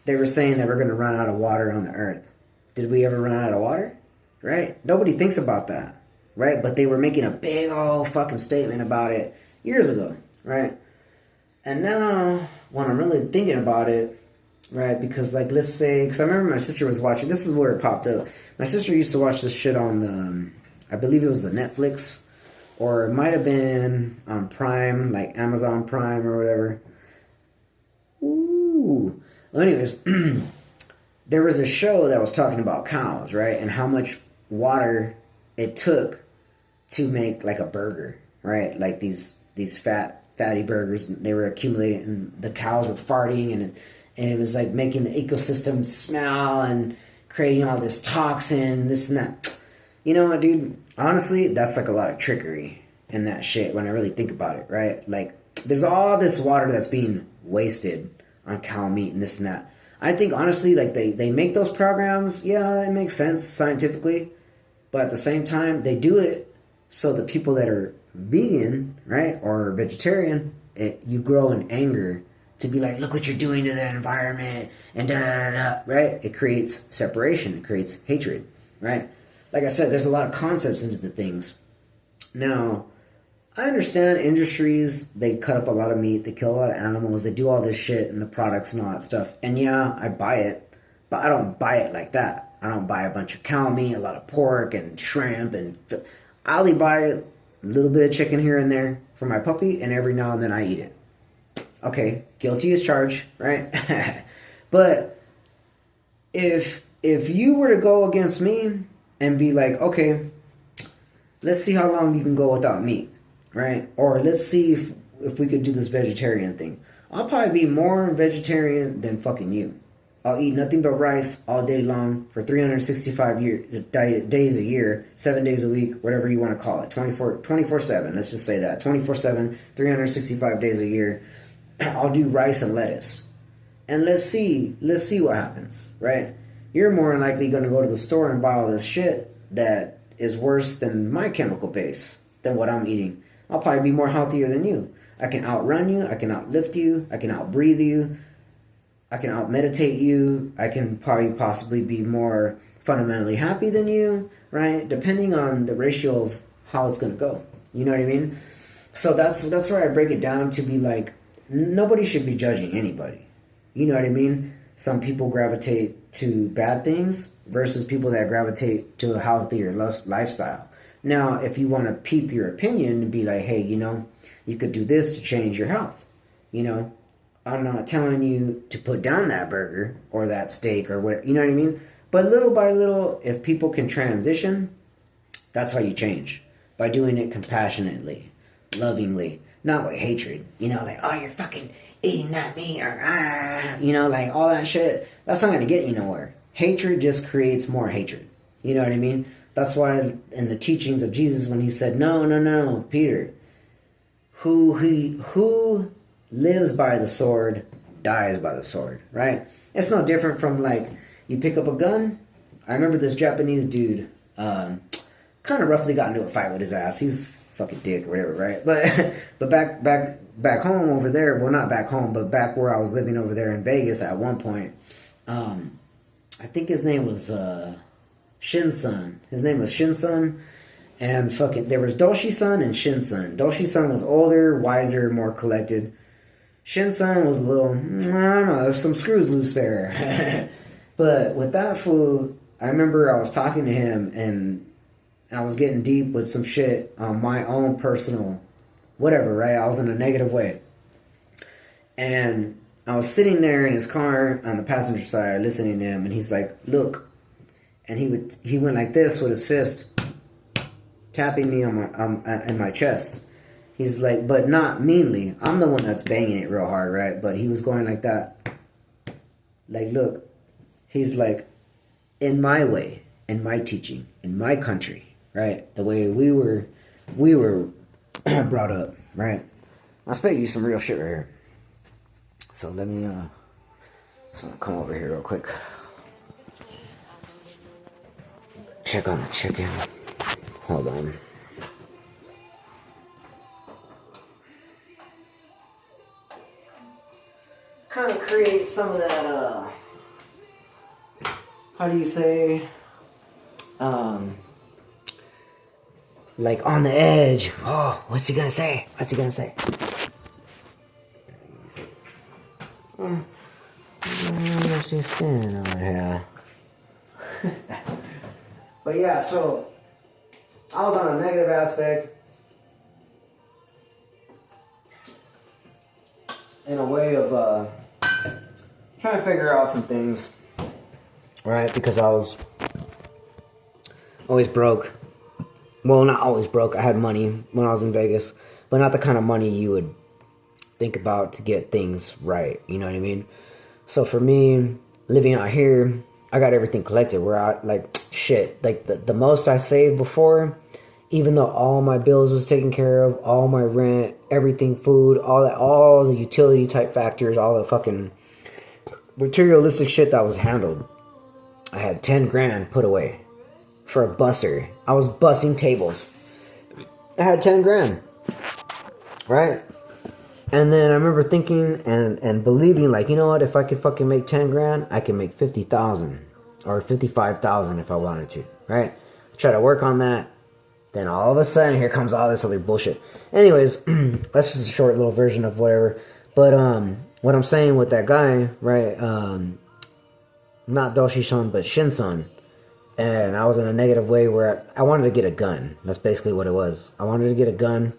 they were saying that we're going to run out of water on the earth. Did we ever run out of water? Right? Nobody thinks about that, right? But they were making a big old fucking statement about it years ago, right? And now, when I'm really thinking about it, right, because like let's say, because I remember my sister was watching, this is where it popped up. My sister used to watch this shit on the, I believe it was the Netflix, or it might have been on Prime, like Amazon Prime or whatever. Ooh. Well, anyways, there was a show that was talking about cows, right, and how much water it took to make like a burger, right, like these fatty burgers. They were accumulating, and the cows were farting, and it was like making the ecosystem smell and creating all this toxin, this and that. You know what, dude? Honestly, that's like a lot of trickery in that shit when I really think about it, right? Like, there's all this water that's being wasted on cow meat and this and that. I think, honestly, like, they make those programs, yeah, that makes sense scientifically. But at the same time, they do it so the people that are vegan, right, or vegetarian, you grow in anger to be like, look what you're doing to the environment, and da-da-da-da, right? It creates separation. It creates hatred, right? Like I said, there's a lot of concepts into the things. Now, I understand industries, they cut up a lot of meat, they kill a lot of animals, they do all this shit and the products and all that stuff. And yeah, I buy it, but I don't buy it like that. I don't buy a bunch of cow meat, a lot of pork and shrimp, and I only buy a little bit of chicken here and there for my puppy, and every now and then I eat it. Okay, guilty as charged, right? But if you were to go against me and be like, okay, let's see how long you can go without meat, right? Or let's see if we could do this vegetarian thing. I'll probably be more vegetarian than fucking you. I'll eat nothing but rice all day long for 365 days a year, 7 days a week, whatever you want to call it, 24/7. Let's just say that, 24/7, 365 days a year. I'll do rice and lettuce, and let's see what happens, right? You're more than likely going to go to the store and buy all this shit that is worse than my chemical base, than what I'm eating. I'll probably be more healthier than you. I can outrun you, I can outlift you, I can outbreathe you. I can out meditate you. I can probably possibly be more fundamentally happy than you, right? Depending on the ratio of how it's gonna go. You know what I mean? So that's where I break it down to be like, nobody should be judging anybody. You know what I mean? Some people gravitate to bad things versus people that gravitate to a healthier lifestyle. Now, if you want to peep your opinion and be like, hey, you know, you could do this to change your health. You know, I'm not telling you to put down that burger or that steak or whatever. You know what I mean? But little by little, if people can transition, that's how you change. By doing it compassionately, lovingly, not with hatred. You know, like, oh, you're fucking eating that meat or, you know, like all that shit. That's not going to get you nowhere. Hatred just creates more hatred. You know what I mean? That's why in the teachings of Jesus, when he said, no, Peter, who lives by the sword dies by the sword, right? It's no different from like, you pick up a gun. I remember this Japanese dude, kind of roughly got into a fight with his ass. He's fucking dick or whatever, right? But back home over there, well, not back home, but back where I was living over there in Vegas at one point, I think his name was Shin-sun. His name was Shin-sun, and fucking there was Doshi-sun and Shin-sun. Doshi-sun was older, wiser, more collected. Shin-sun was a little, I don't know, there's some screws loose there. But with that fool, I remember I was talking to him and I was getting deep with some shit on my own personal whatever, right? I was in a negative way. And I was sitting there in his car on the passenger side listening to him, and he's like, look. And he went like this with his fist, tapping me on my in my chest. He's like, but not meanly. I'm the one that's banging it real hard, right? But he was going like that. Like, look. He's like, in my way, in my teaching, in my country, right? The way we were brought up, right? I'll spit you some real shit right here. So let me come over here real quick. Check on the chicken. Hold on. Kind of create some of that, how do you say, like on the edge. Oh, what's he gonna say? What's he gonna say? What's he saying over here? But yeah, so I was on a negative aspect in a way of trying to figure out some things, right? Because I was always broke. Well, not always broke. I had money when I was in Vegas, but not the kind of money you would think about to get things right. You know what I mean? So for me, living out here, I got everything collected. Where I, like, shit, like the most I saved before, even though all my bills was taken care of, all my rent, everything, food, all the utility type factors, all the fucking materialistic shit that was handled. I had 10 grand put away for a busser. I was bussing tables. I had 10 grand. Right? And then I remember thinking and believing, like, you know what, if I could fucking make 10 grand, I can make 50,000 or 55,000 if I wanted to. Right? Try to work on that. Then all of a sudden, here comes all this other bullshit. Anyways, that's just a short little version of whatever. But what I'm saying with that guy, right, not Doshi-san, but Shin-san. And I was in a negative way where I wanted to get a gun. That's basically what it was. I wanted to get a gun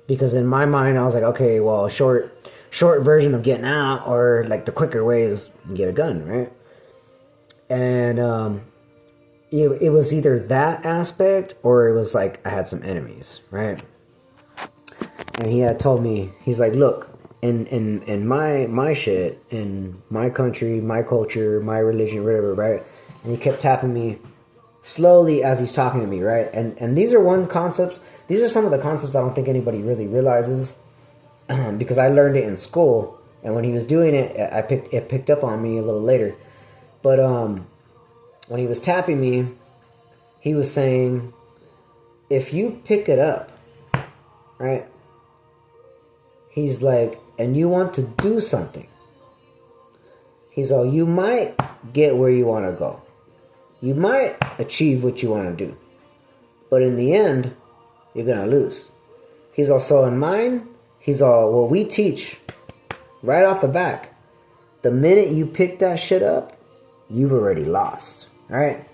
because in my mind, I was like, okay, well, short version of getting out, or like the quicker way is get a gun, right? And it was either that aspect or it was like I had some enemies, right? And he had told me, he's like, look, in my shit, in my country, my culture, my religion, whatever, right? And he kept tapping me slowly as he's talking to me, right? And these are these are some of the concepts I don't think anybody really realizes, because I learned it in school, and when he was doing it, it picked up on me a little later. But when he was tapping me, he was saying, if you pick it up, right? He's like, and you want to do something. He's all, you might get where you want to go. You might achieve what you want to do. But in the end, you're going to lose. He's also in mine. He's all, well, we teach right off the back. The minute you pick that shit up, you've already lost. All right?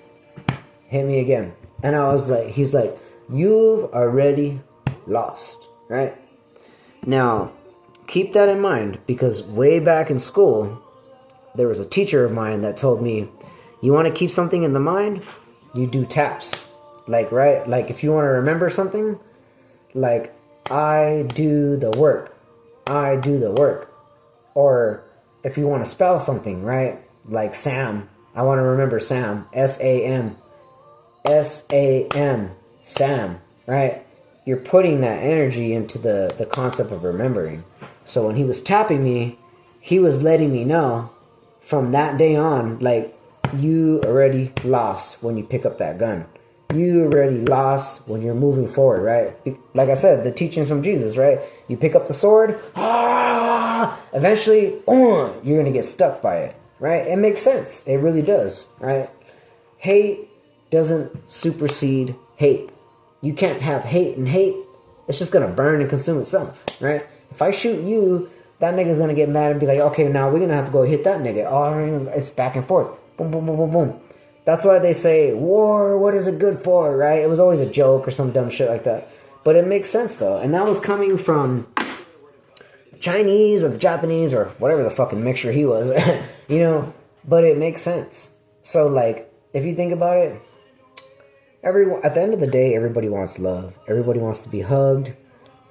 Hit me again. And I was like, he's like, you've already lost. Right? Now, keep that in mind, because way back in school, there was a teacher of mine that told me, you want to keep something in the mind, you do taps. Like, right? Like, if you want to remember something, like, I do the work. I do the work. Or if you want to spell something, right? Like Sam. I want to remember Sam. S-A-M. S-A-M. Sam. Right? You're putting that energy into the concept of remembering. So when he was tapping me, he was letting me know from that day on, like, you already lost when you pick up that gun. You already lost when you're moving forward, right? Like I said, the teachings from Jesus, right? You pick up the sword, eventually, you're going to get stuck by it, right? It makes sense. It really does, right? Hate doesn't supersede hate. You can't have hate and hate. It's just going to burn and consume itself, right? If I shoot you, that nigga's going to get mad and be like, okay, now we're going to have to go hit that nigga. Oh, it's back and forth. Boom, boom, boom, boom, boom. That's why they say, war, what is it good for, right? It was always a joke or some dumb shit like that. But it makes sense, though. And that was coming from the Chinese or the Japanese or whatever the fucking mixture he was, you know? But it makes sense. So, like, if you think about it, at the end of the day, everybody wants love. Everybody wants to be hugged,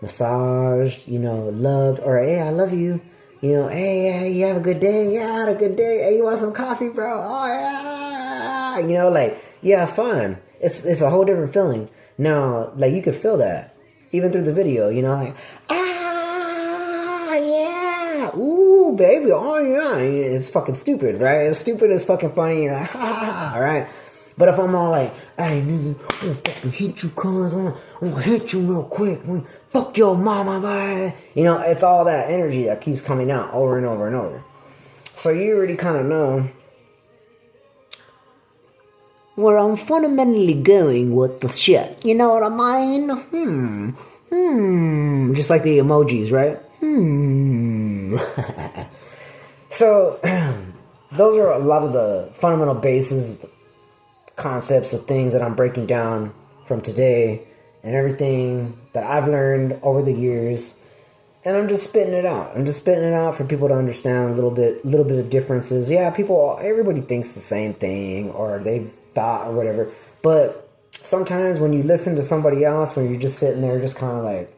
massaged, you know, loved. Or, hey, I love you. You know, hey, you have a good day? Yeah, I had a good day. Hey, you want some coffee, bro? Oh, yeah. You know, like, yeah, fun. It's a whole different feeling. Now, like, you could feel that. Even through the video, you know, like, yeah. Ooh, baby, oh, yeah. It's fucking stupid, right? It's stupid, it's fucking funny. You're like, ha, right? But if I'm all like, hey, nigga, I'm gonna fucking hit you, cuz. I'm gonna hit you real quick. Fuck your mama, man. You know, it's all that energy that keeps coming out over and over and over. So you already kind of know where I'm fundamentally going with the shit. You know what I mean? Just like the emojis, right? So, those are a lot of the fundamental bases, concepts of things that I'm breaking down from today and everything that I've learned over the years. And I'm just spitting it out. I'm just spitting it out for people to understand a little bit of differences. Yeah, everybody thinks the same thing, or they've thought or whatever. But sometimes when you listen to somebody else, when you're just sitting there just kind of like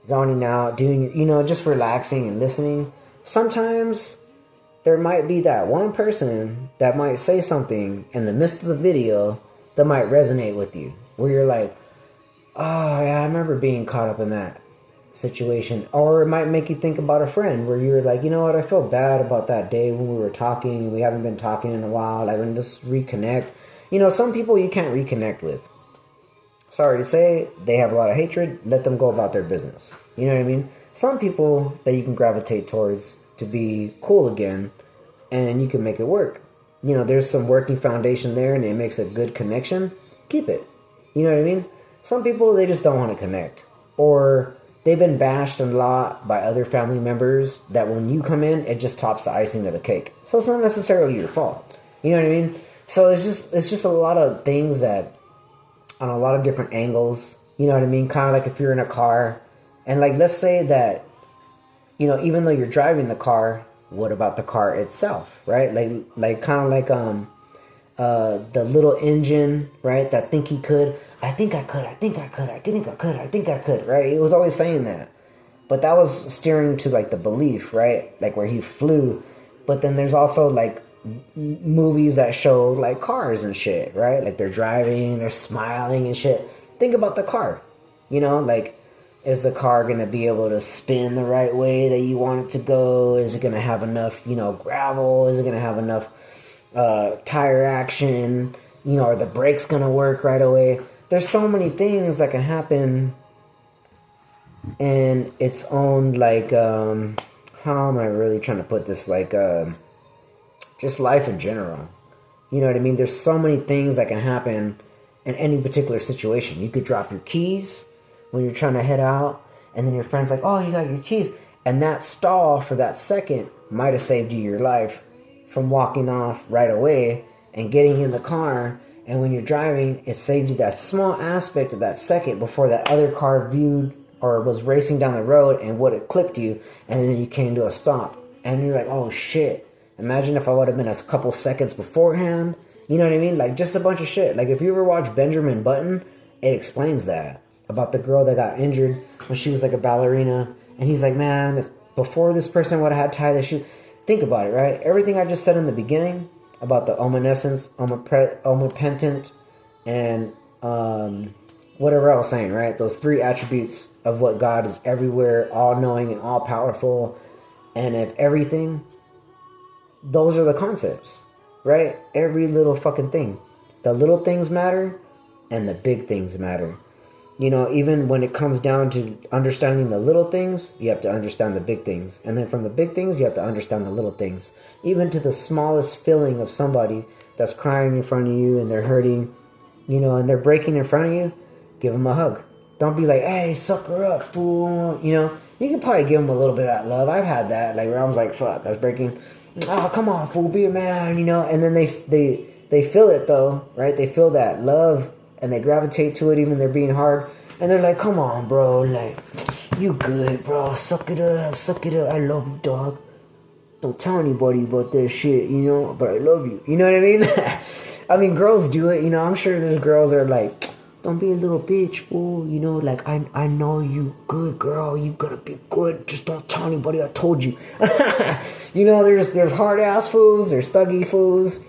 zoning out, doing, you know, just relaxing and listening, sometimes there might be that one person that might say something in the midst of the video that might resonate with you, where you're like, oh yeah, I remember being caught up in that situation. Or it might make you think about a friend where you're like, you know what, I feel bad about that day when we were talking, we haven't been talking in a while, like, and just reconnect. You know, some people you can't reconnect with. Sorry to say, they have a lot of hatred, let them go about their business. You know what I mean? Some people that you can gravitate towards to be cool again, and you can make it work. You know, there's some working foundation there, and it makes a good connection. Keep it. You know what I mean? Some people, they just don't want to connect. Or they've been bashed a lot by other family members that when you come in, it just tops the icing of the cake. So it's not necessarily your fault. You know what I mean? So it's just a lot of things that, on a lot of different angles, you know what I mean? Kind of like if you're in a car, and like, let's say that, you know, even though you're driving the car, what about the car itself, right? Like kind of like the little engine, right? That think I could, right? It was always saying that. But that was steering to like the belief, right? Like where he flew. But then there's also like movies that show like cars and shit, right? Like they're driving, they're smiling and shit. Think about the car, you know, like, is the car going to be able to spin the right way that you want it to go? Is it going to have enough, you know, gravel? Is it going to have enough tire action? You know, are the brakes going to work right away? There's so many things that can happen in its own, like, how am I really trying to put this? Like, just life in general. You know what I mean? There's so many things that can happen in any particular situation. You could drop your keys when you're trying to head out, and then your friend's like, oh, you got your keys. And that stall for that second might have saved you your life from walking off right away and getting in the car. And when you're driving, it saved you that small aspect of that second before that other car viewed or was racing down the road and would have clipped you, and then you came to a stop. And you're like, oh shit. Imagine if I would have been a couple seconds beforehand. You know what I mean? Like, just a bunch of shit. Like, if you ever watch Benjamin Button, it explains that. About the girl that got injured when she was like a ballerina. And he's like, man, if before this person would have had tie their shoe. Think about it, right? Everything I just said in the beginning about the omniscience, omnipotent, and whatever I was saying, right? Those three attributes of what God is: everywhere, all-knowing, and all-powerful, and if everything. Those are the concepts, right? Every little fucking thing. The little things matter, and the big things matter. You know, even when it comes down to understanding the little things, you have to understand the big things. And then from the big things, you have to understand the little things. Even to the smallest feeling of somebody that's crying in front of you and they're hurting, you know, and they're breaking in front of you, give them a hug. Don't be like, hey, suck her up, fool. You know, you can probably give them a little bit of that love. I've had that. Like, where I was like, fuck, I was breaking. Oh, come on, fool, be a man, you know. And then they feel it, though, right? They feel that love, and they gravitate to it even they're being hard. And they're like, come on, bro, like, you good, bro, suck it up, I love you, dog. Don't tell anybody about that shit, you know, but I love you. You know what I mean? I mean, girls do it, you know. I'm sure there's girls that are like, don't be a little bitch, fool, you know, like, I know you good, girl, you gonna be good, just don't tell anybody I told you. You know, there's hard-ass fools, there's thuggy fools,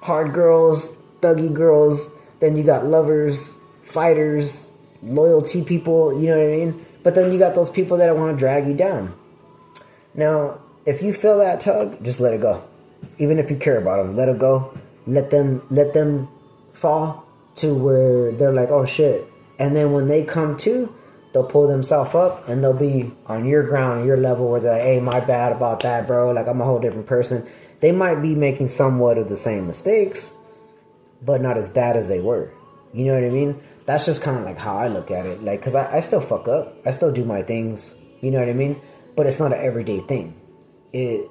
hard girls, thuggy girls, then you got lovers, fighters, loyalty people, you know what I mean? But then you got those people that want to drag you down. Now, if you feel that tug, just let it go. Even if you care about them, let it go. Let them fall to where they're like, oh shit. And then when they come to, they'll pull themselves up and they'll be on your ground, your level, where they're like, hey, my bad about that, bro. Like, I'm a whole different person. They might be making somewhat of the same mistakes, but not as bad as they were. You know what I mean? That's just kind of like how I look at it. Like, because I still fuck up. I still do my things. You know what I mean? But it's not an everyday thing.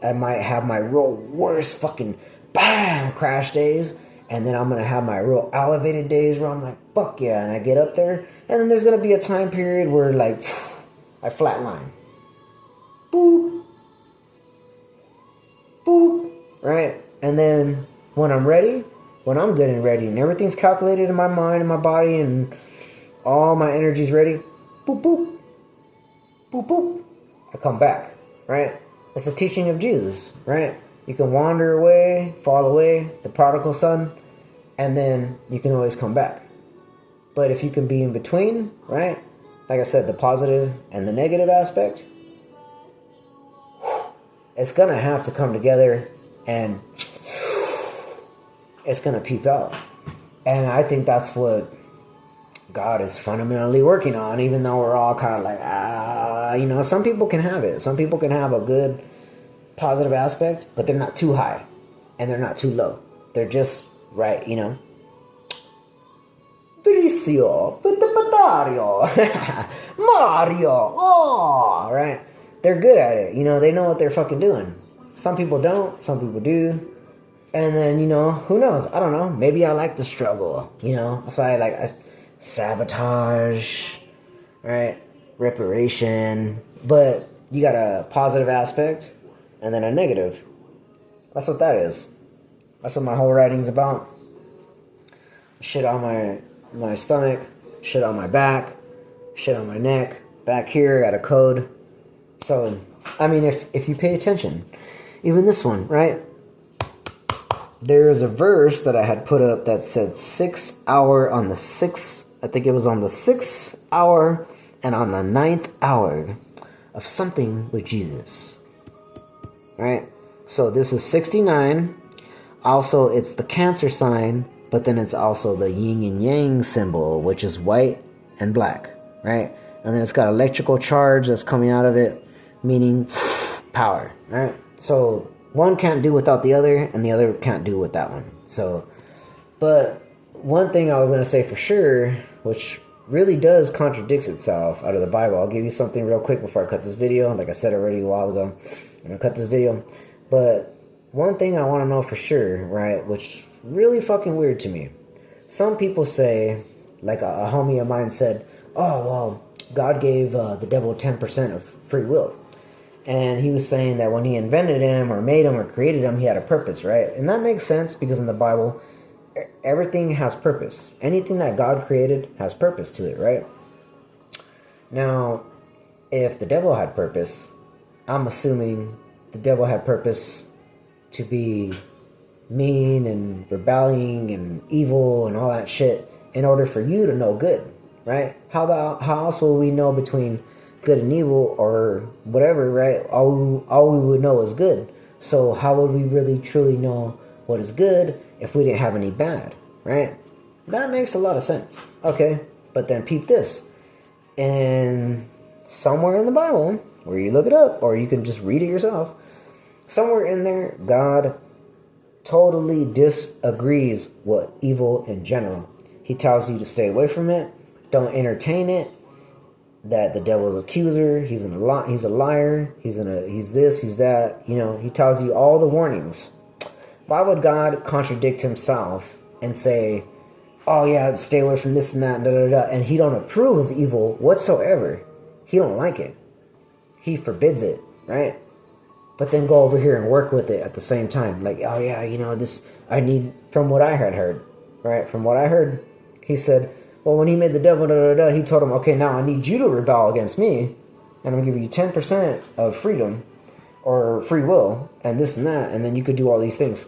I might have my real worst fucking bam crash days. And then I'm going to have my real elevated days where I'm like, fuck yeah. And I get up there. And then there's going to be a time period where, like, I flatline. Boop. Boop. Right? And then when I'm ready, when I'm good and ready and everything's calculated in my mind and my body and all my energy's ready, boop, boop. Boop, boop. I come back. Right? It's the teaching of Jesus. Right? You can wander away, fall away, the prodigal son, and then you can always come back. But if you can be in between, right? Like I said, the positive and the negative aspect, it's going to have to come together and it's going to peep out. And I think that's what God is fundamentally working on, even though we're all kind of like, you know, some people can have it. Some people can have a good positive aspect, but they're not too high and they're not too low. They're just right, you know. Mario, oh, right? They're good at it, you know. They know what they're fucking doing. Some people don't, some people do. And then, you know, who knows? I don't know. Maybe I like the struggle, you know. That's why I sabotage, right? Reparation. But you got a positive aspect and then a negative. That's what that is. That's what my whole writing's about. Shit on my stomach, shit on my back, shit on my neck. Back here, got a code. So, I mean, if you pay attention, even this one, right? There's a verse that I had put up that said 6 hour on the 6th, I think it was on the 6th hour and on the 9th hour of something with Jesus. Right? So this is 69. Also, it's the Cancer sign, but then it's also the yin and yang symbol, which is white and black, right? And then it's got electrical charge that's coming out of it, meaning power, right? So one can't do without the other, and the other can't do with that one. So, but one thing I was going to say for sure, which really does contradicts itself out of the Bible. I'll give you something real quick before I cut this video. Like I said already a while ago, I'm going to cut this video. But one thing I want to know for sure, right, which really fucking weird to me. Some people say, like a homie of mine said, oh, well, God gave the devil 10% of free will. And he was saying that when he invented him or made him or created him, he had a purpose, right? And that makes sense because in the Bible, everything has purpose. Anything that God created has purpose to it, right? Now, if the devil had purpose, I'm assuming the devil had purpose to be mean and rebelling and evil and all that shit in order for you to know good, right? How else will we know between good and evil or whatever, right? All we would know is good. So how would we really truly know what is good if we didn't have any bad, right? That makes a lot of sense. Okay, but then peep this. And somewhere in the Bible, where you look it up, or you can just read it yourself, somewhere in there, God totally disagrees with evil in general. He tells you to stay away from it, don't entertain it, that the devil's an accuser, he's a liar, he's this, he's that, you know, he tells you all the warnings. Why would God contradict himself and say, oh yeah, stay away from this and that, and da da da, and he don't approve of evil whatsoever? He don't like it. He forbids it, right? But then go over here and work with it at the same time. Like, oh yeah, you know, this, I need, from what I had heard, right? From what I heard, he said, well, when he made the devil, da, da, da, he told him, okay, now I need you to rebel against me, and I'm going to give you 10% of freedom, or free will, and this and that, and then you could do all these things.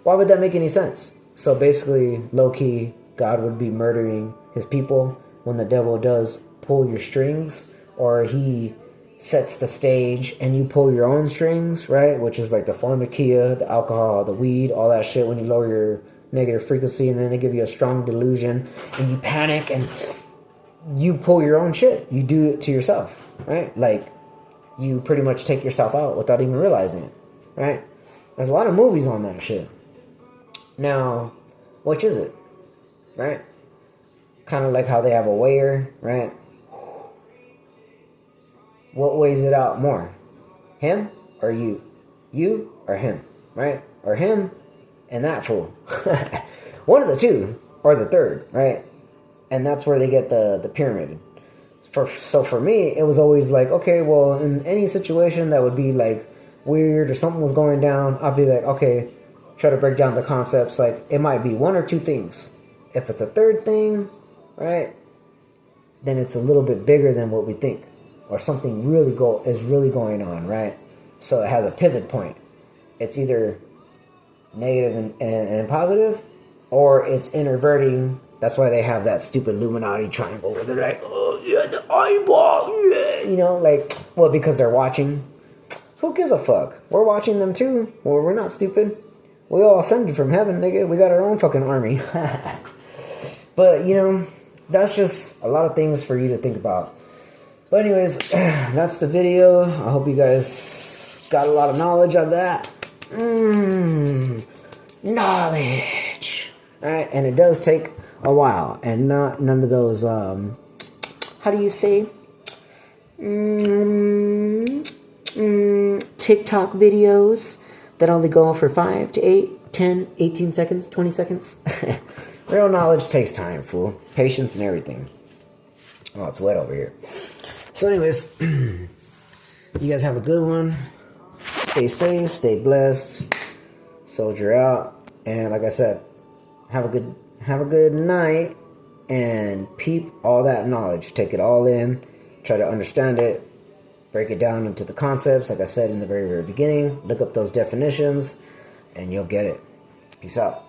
Why would that make any sense? So basically, low-key, God would be murdering his people when the devil does pull your strings, or he sets the stage and you pull your own strings, right? Which is like the pharmakia, the alcohol, the weed, all that shit when you lower your negative frequency, and then they give you a strong delusion and you panic and you pull your own shit. You do it to yourself, right? Like, you pretty much take yourself out without even realizing it, right? There's a lot of movies on that shit. Now, which is it, right? Kind of like how they have a weigher, right? What weighs it out more? Him or you? You or him, right? Or him and that fool. One of the two, or the third, right? And that's where they get the pyramid. So for me, it was always like, okay, well, in any situation that would be like weird or something was going down, I'd be like, okay, try to break down the concepts. Like, it might be one or two things. If it's a third thing, right, then it's a little bit bigger than what we think, or something is really going on, right? So it has a pivot point. It's either negative and positive, or it's inverting. That's why they have that stupid Illuminati triangle where they're like, oh yeah, the eyeball, yeah, you know, like, well, because they're watching. Who gives a fuck? We're watching them too. Well, we're not stupid. We all ascended from heaven, nigga. We got our own fucking army. But, you know, that's just a lot of things for you to think about. But anyways, that's the video. I hope you guys got a lot of knowledge of that. Knowledge. Alright, and it does take a while. And none of those, how do you say? TikTok videos that only go for 5 to 8, 10, 18 seconds, 20 seconds. Real knowledge takes time, fool. Patience and everything. Oh, it's wet over here. So anyways, you guys have a good one. Stay safe, stay blessed. Soldier out. And like I said, have a good night, and peep all that knowledge. Take it all in. Try to understand it. Break it down into the concepts, like I said in the very, very beginning. Look up those definitions, and you'll get it. Peace out.